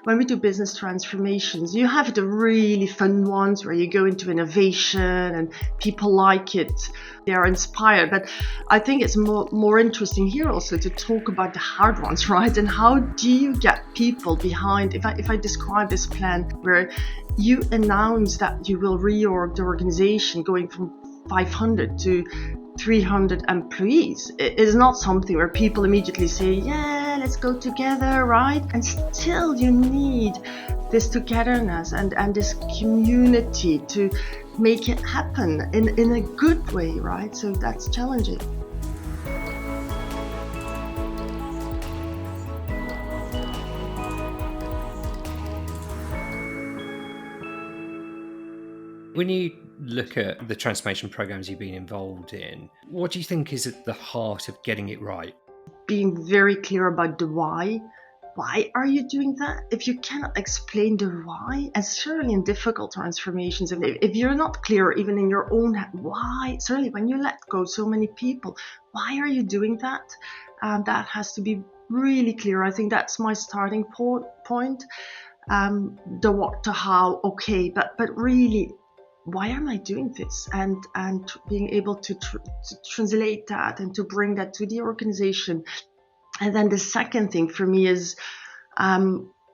When we do business transformations, you have the really fun ones where you go into innovation and people like it, they are inspired. But I think it's more interesting here also to talk about the hard ones, right? And how do you get people behind, if I describe this plan where you announce that you will reorg the organization going from 500 to 300 employees. It is not something where people immediately say, yeah, let's go together, right? And still you need this togetherness and this community to make it happen in a good way, right? So that's challenging. When you look at the transformation programs you've been involved in, what do you think is at the heart of getting it right? Being very clear about the why. Why are you doing that? If you cannot explain the why, and certainly in difficult transformations, if you're not clear even in your own head, why, certainly when you let go so many people, why are you doing that? That has to be really clear. I think that's my starting point. The what, the how, okay, but really, why am I doing this? And being able to translate that and to bring that to the organization. And then the second thing for me is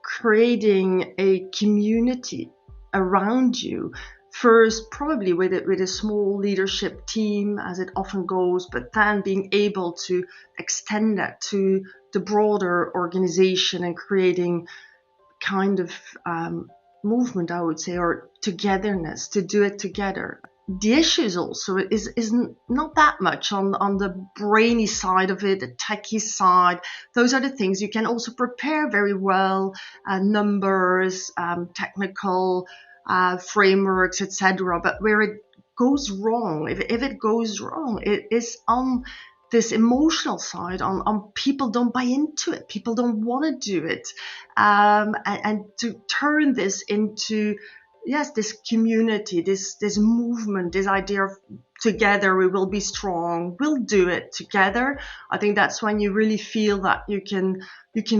creating a community around you. First, probably with a small leadership team, as it often goes, but then being able to extend that to the broader organization and creating kind of movement, I would say, or togetherness, to do it together. The issues also is not that much on the brainy side of it, the techie side. Those are the things you can also prepare very well, numbers, technical frameworks, etc. But where it goes wrong, if it goes wrong, it is on this emotional side, on people don't buy into it, people don't want to do it, and to turn this into, yes, this community, this movement, this idea of together we will be strong, we'll do it together. I think that's when you really feel that you can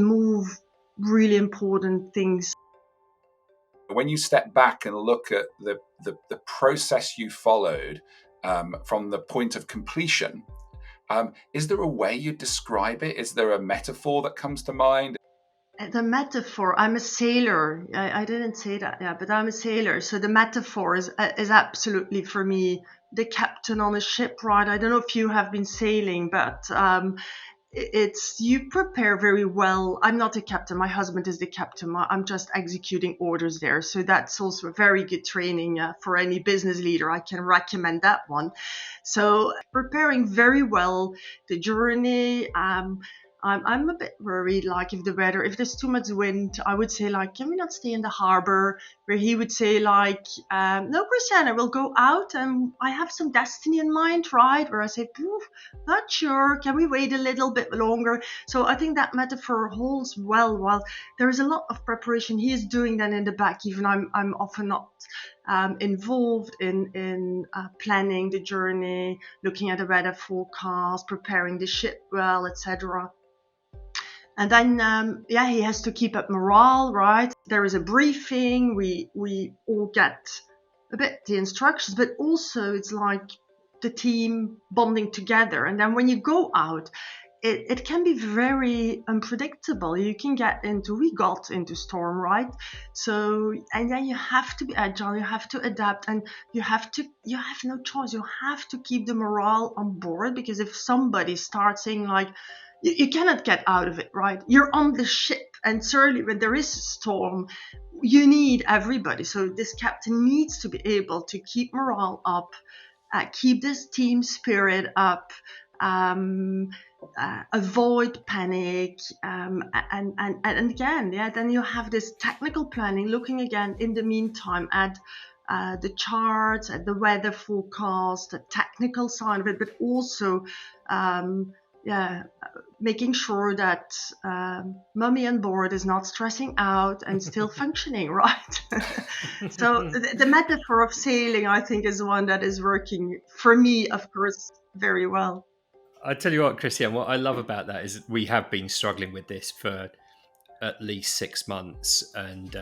move really important things. When you step back and look at the process you followed from the point of completion, is there a way you describe it? Is there a metaphor that comes to mind? The metaphor, I'm a sailor. I didn't say that, yeah, but I'm a sailor. So the metaphor is absolutely, for me, the captain on a ship, right? I don't know if you have been sailing, but it's, you prepare very well. I'm not a captain. My husband is the captain. I'm just executing orders there. So that's also a very good training for any business leader. I can recommend that one. So preparing very well the journey. I'm a bit worried, like if there's too much wind, I would say, like, can we not stay in the harbor? Where he would say, like, no, Christiane, we'll go out and I have some destiny in mind, right? Where I say, not sure, can we wait a little bit longer? So I think that metaphor holds well. While there is a lot of preparation he is doing then in the back, even I'm often not involved in planning the journey, looking at the weather forecast, preparing the ship well, etc. And then, he has to keep up morale, right? There is a briefing. We all get a bit the instructions, but also it's like the team bonding together. And then when you go out, it can be very unpredictable. We got into storm, right? So, and then you have to be agile, you have to adapt, and you have no choice. You have to keep the morale on board, because if somebody starts saying, like, you cannot get out of it, right? You're on the ship, and certainly when there is a storm, you need everybody. So this captain needs to be able to keep morale up, keep this team spirit up, avoid panic, and again, then you have this technical planning, looking again in the meantime at the charts, at the weather forecast, the technical side of it, but also making sure that mummy on board is not stressing out and still functioning, right? So the metaphor of sailing, I think, is one that is working for me, of course, very well. I tell you what, Christiane, what I love about that is we have been struggling with this for at least 6 months and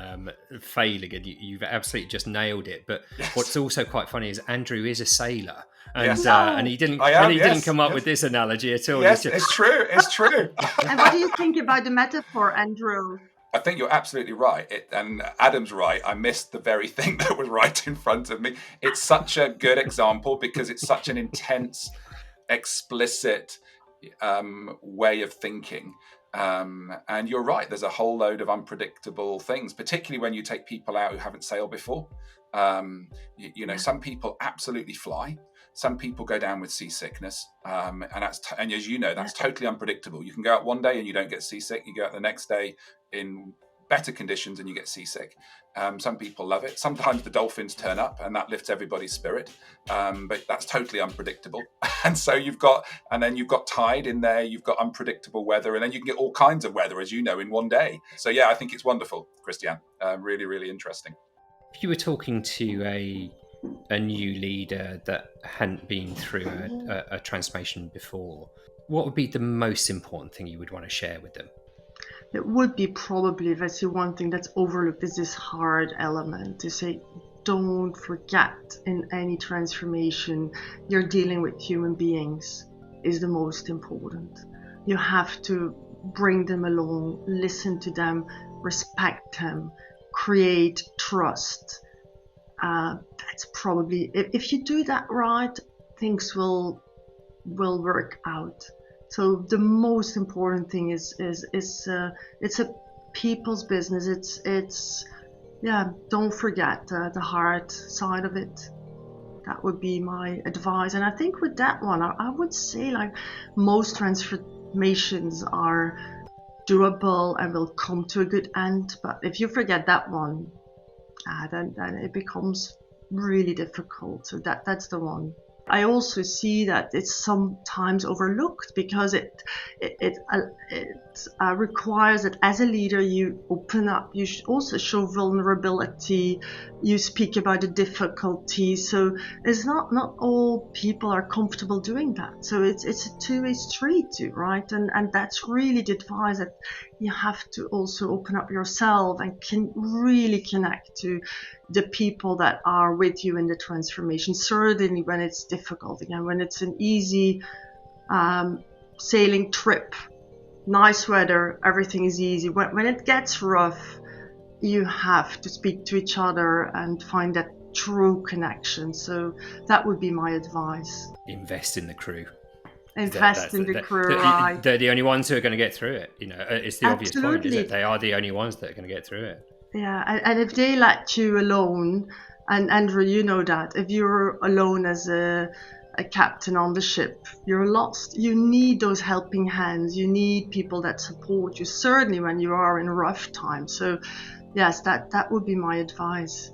failing, and you've absolutely just nailed it. But Yes. what's also quite funny is Andrew is a sailor, and Yes. and he didn't didn't come up with this analogy at all. Yes, it's true. It's true. And what do you think about the metaphor, Andrew? I think you're absolutely right. And Adam's right. I missed the very thing that was right in front of me. It's such a good example because it's such an intense, explicit way of thinking. And you're right. There's a whole load of unpredictable things, particularly when you take people out who haven't sailed before. Some people absolutely fly. Some people go down with seasickness, and as you know, that's totally unpredictable. You can go out one day and you don't get seasick. You go out the next day in better conditions and you get seasick. Some people love it. Sometimes the dolphins turn up and that lifts everybody's spirit, but that's totally unpredictable. And so you've got tide in there. You've got unpredictable weather, and then you can get all kinds of weather, as you know, in one day. So yeah, I think it's wonderful, Christiane. Really, really interesting. If you were talking to a new leader that hadn't been through a transformation before, what would be the most important thing you would want to share with them? It would be probably, if I see one thing that's overlooked, is this hard element to say, don't forget in any transformation, you're dealing with human beings is the most important. You have to bring them along, listen to them, respect them, create trust. That's probably, if you do that right, things will work out. So the most important thing is it's a people's business. It's don't forget the hard side of it. That would be my advice. And I think with that one, I would say like most transformations are doable and will come to a good end. But if you forget that one, then it becomes really difficult. So that's the one. I also see that it's sometimes overlooked because it requires that as a leader you open up, you should also show vulnerability, you speak about the difficulties. So it's not all people are comfortable doing that. So it's a two-way street too, right? And that's really the advice, that you have to also open up yourself and can really connect to the people that are with you in the transformation, certainly when it's difficult. Again, when it's an easy sailing trip, nice weather, everything is easy. When it gets rough, you have to speak to each other and find that true connection. So that would be my advice. Invest in the crew. Invest in the crew, right? They're the only ones who are going to get through it. It's the obvious point, is that they are the only ones that are going to get through it. Yeah, and if they let you alone, and Andrew, you know that, if you're alone as a captain on the ship, you're lost. You need those helping hands. You need people that support you, certainly when you are in rough times. So yes, that would be my advice.